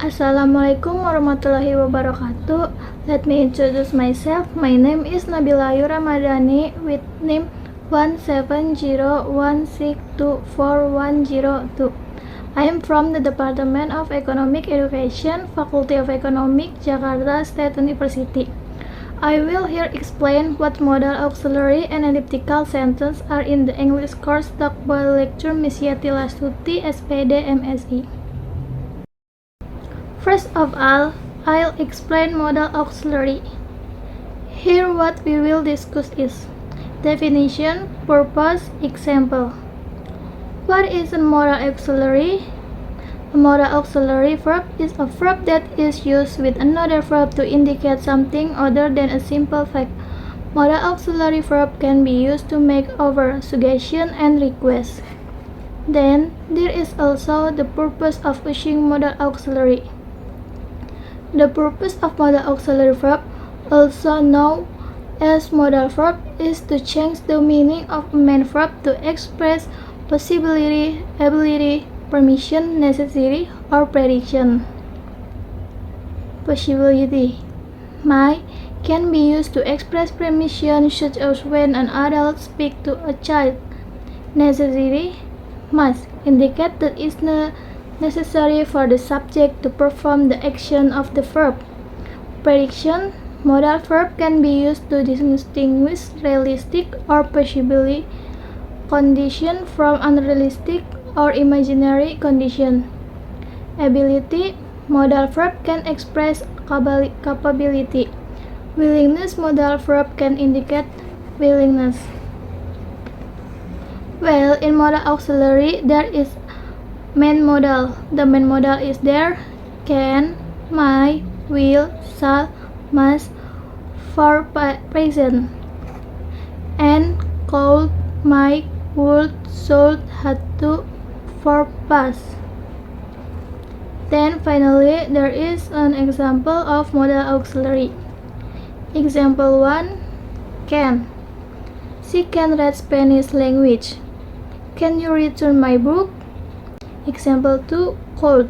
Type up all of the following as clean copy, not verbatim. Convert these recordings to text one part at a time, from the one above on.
Assalamualaikum warahmatullahi wabarakatuh. Let me introduce myself. My name is Nabila Ayu Ramadhani with name 17016244102. I am from the Department of Economic Education, Faculty of Economics, Jakarta State University. I will here explain what modal auxiliary and elliptical sentence are in the English course taught by lecturer Miss Yati Lastuti, SPD, MSc. First of all, I'll explain modal auxiliary. Here what we will discuss is definition, purpose, example. What is a modal auxiliary? A modal auxiliary verb is a verb that is used with another verb to indicate something other than a simple fact. Modal auxiliary verb can be used to make over suggestion and request. Then, there is also the purpose of using modal auxiliary. The purpose of modal auxiliary verb, also known as modal verb, is to change the meaning of a main verb to express possibility, ability, permission, necessity, or prediction. Possibility. Might can be used to express permission, such as when an adult speaks to a child. Necessity must indicate that it is necessary for the subject to perform the action of the verb. Prediction. Modal verb can be used to distinguish realistic or possible condition from unrealistic or imaginary condition. Ability. Modal verb can express capability. Willingness. Modal verb can indicate willingness. Well, in modal auxiliary, there is main modal. The main modal is there: can, might, will, shall, must for present, and could, might, would, should, had to for past. Then finally, there is an example of modal auxiliary. Example 1. Can. She can read Spanish language. Can you return my book? Example 2. Could.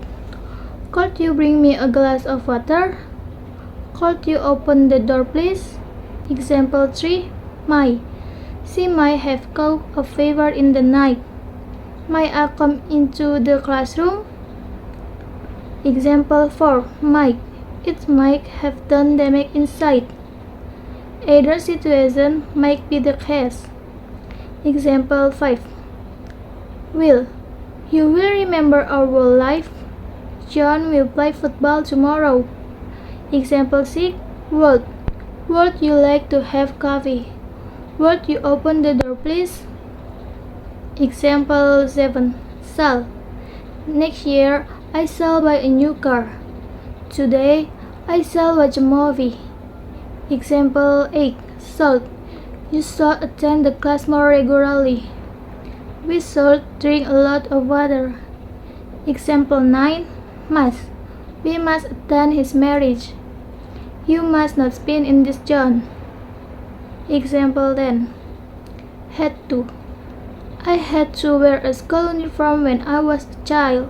Could you bring me a glass of water? Could you open the door, please? Example 3. Might. She might have caught a fever in the night. Might I come into the classroom? Example 4. Might. It might have done damage inside. Either situation might be the case. Example 5. Will. You will remember our whole life. John will play football tomorrow. Example 6. Would. Would you like to have coffee? Would you open the door, please? Example 7. Shall. Next year, I shall buy a new car. Today, I shall watch a movie. Example 8. Should. You should attend the class more regularly. We should drink a lot of water. Example 9. Must. We must attend his marriage. You must not spin in this zone. Example 10. Had to. I had to wear a school uniform when I was a child.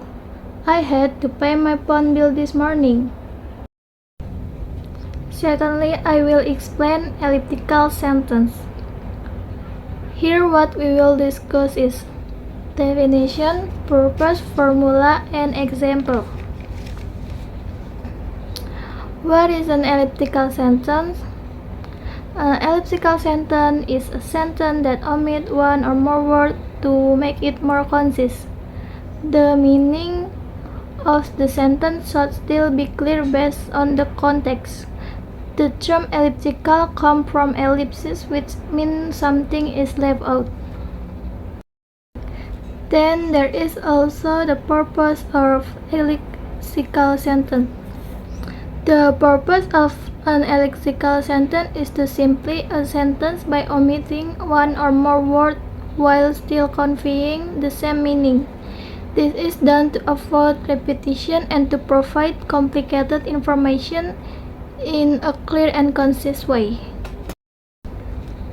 I had to pay my phone bill this morning. Secondly, I will explain elliptical sentence. Here what we will discuss is definition, purpose, formula, and example. What is an elliptical sentence? An elliptical sentence is a sentence that omits one or more words to make it more concise. The meaning of the sentence should still be clear based on the context. The term elliptical comes from ellipsis, which means something is left out. Then there is also the purpose of elliptical sentence. The purpose of an elliptical sentence is to simply a sentence by omitting one or more words while still conveying the same meaning. This is done to avoid repetition and to provide complicated information in a clear and concise way.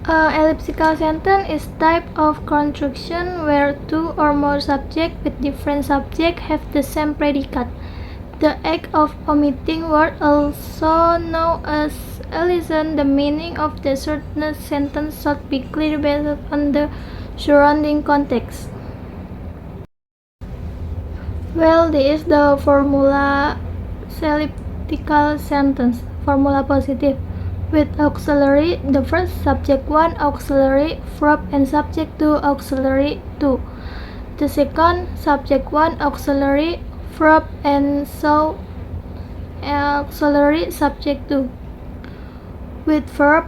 An elliptical sentence is a type of construction where two or more subjects with different subjects have the same predicate. The act of omitting words, also known as elision, the meaning of the certain sentence should be clear based on the surrounding context. Well, this is the formula elliptical sentence. Formula positive. With auxiliary, the first subject 1 auxiliary verb and subject 2 auxiliary 2. The second subject 1 auxiliary verb and so auxiliary subject 2. With verb,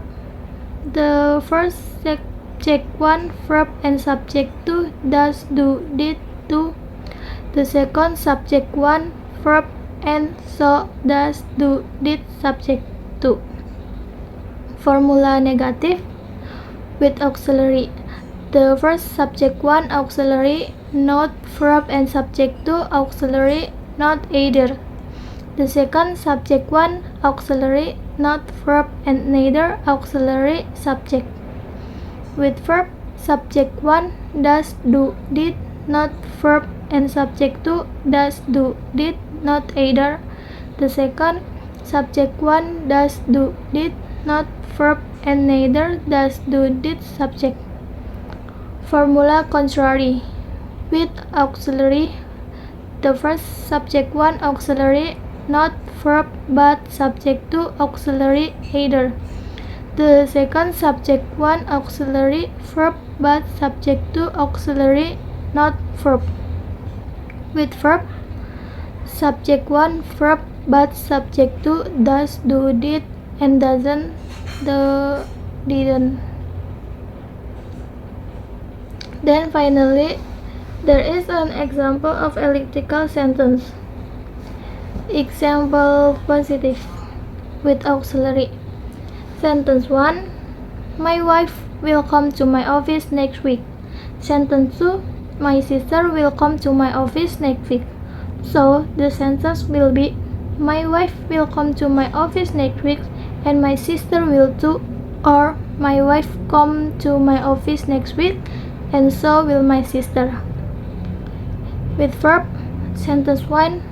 the first subject 1 verb and subject 2 does, do, did, do. The second subject 1 verb and so does, do, did subject 2. Formula negative. With auxiliary, the first subject 1 auxiliary, not verb and subject 2 auxiliary, not either. The second subject 1 auxiliary, not verb and neither auxiliary subject. With verb, subject 1 does, do, did, not verb and subject 2 does, do, did, not either. The second subject 1 does, do, did, not verb and neither does, do, did subject. Formula contrary. With auxiliary, the first subject 1 auxiliary, not verb but subject 2 auxiliary either. The second subject 1 auxiliary, verb but subject 2 auxiliary, not verb. With verb, subject 1 verb but subject 2 does, do, did, and doesn't, the, didn't. Then finally, there is an example of elliptical sentence. Example positive with auxiliary. Sentence 1. My wife will come to my office next week. Sentence 2. My sister will come to my office next week. So the sentence will be, my wife will come to my office next week and my sister will too, or my wife come to my office next week and so will my sister. With verb, sentence 1.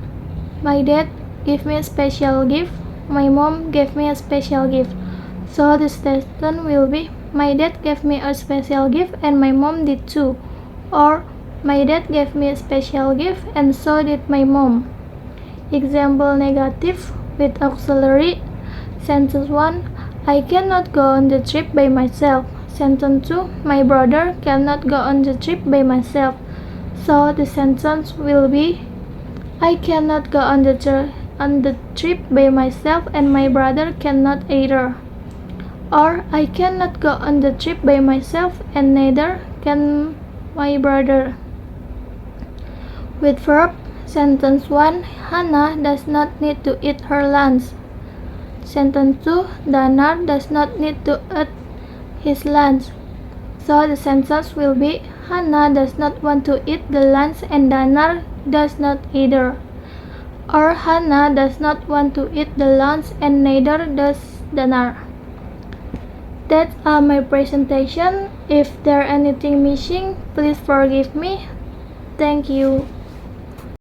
My dad gave me a special gift. My mom gave me a special gift. So the sentence will be, my dad gave me a special gift and my mom did too. Or, my dad gave me a special gift and so did my mom. Example negative with auxiliary. Sentence 1. I cannot go on the trip by myself. Sentence 2. My brother cannot go on the trip by myself. So the sentence will be, I cannot go on the trip by myself and my brother cannot either. Or, I cannot go on the trip by myself and neither can my brother. With verb, sentence 1. Hannah does not need to eat her lunch. Sentence 2. Danar does not need to eat his lunch. So the sentence will be, Hannah does not want to eat the lunch and Danar does not either. Or, Hannah does not want to eat the lunch and neither does Danar. That's my presentation. If there anything missing, please forgive me. Thank you.